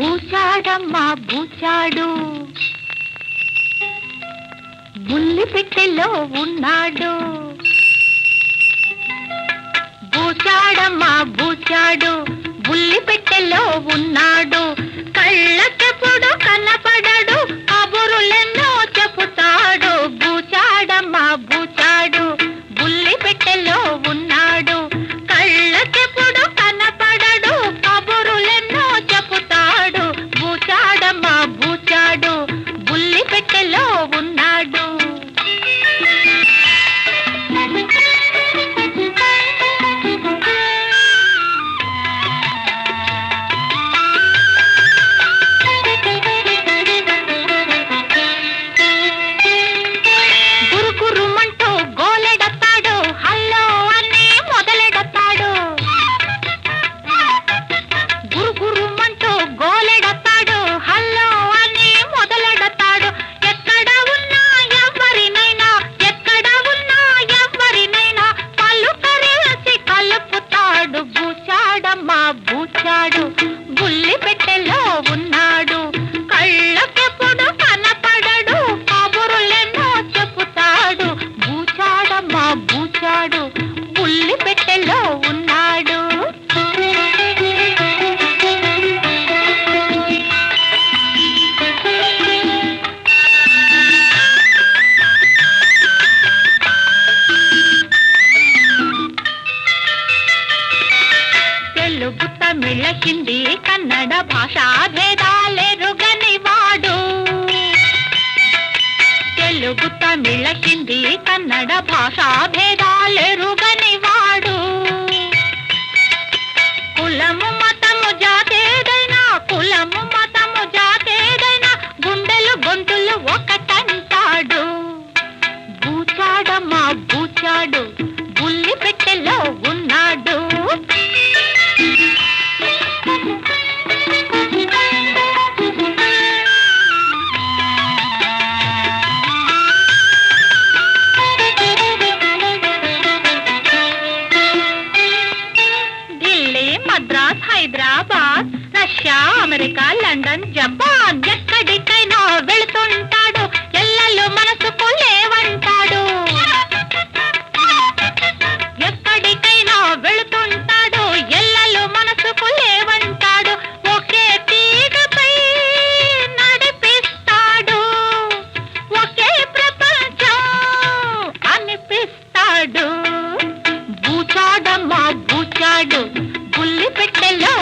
బూచాడమ్మా బూచాడు, బుల్లి పెట్టెలో ఉన్నాడు. బూచాడమ్మా బూచాడు, బుల్లి పెట్టెలో ఉన్నాడు. కళ్ళకెప్పుడు కనపడడు, కబురులెన్నో చెబుతాడు. బూచాడమ్మా బూచాడు, బుల్లి పెట్టెలో ఉన్నాడు. కళ్ళకెప్పుడు కనపడడు, కబురులెన్నో చెబుతాడు. బూచాడమ్మా బూచాడు, బుల్లి పెట్టెలో ఉన్నాడు. బూచాడు, బుల్లి పెట్టెలో ఉన్నాడు. కళ్ళకెప్పుడు కనపడడు, కబురులెన్నో చెబుతాడు. బూచాడమ్మా బూచాడు, బుల్లి పెట్టెలో ఉన్నాడు. తెలుగు తమిళ హిందీ కన్నడ భాషా భేదాలెరుగని వాడు. తెలుగు తమిళ హిందీ కన్నడ భాషా భేదాలెరుగని వాడు. కులము మతము జాతేదైనా, కులము మతము జాతేదైనా, గుండెలు గొంతులు ఒకటంటాడు. బూచాడమ్మా బూచాడు, బుల్లి పెట్టెలో ఉన్నాడు. Madras, Hyderabad, Russia, America, London, Japan, ఎక్కడికైనా వెళుతుంటాడు. ఎల్లలు మనసుకు లేవంటాడు. ఎక్కడికైనా వెళుతుంటాడు, ఎల్లలు మనసుకు లేవంటాడు. ఒకే తీగపై నడిపిస్తాడు, ఒకే ప్రపంచం అనిపిస్తాడు. బూచాడమ్మా బూచాడు, బుల్లి పెట్టెలో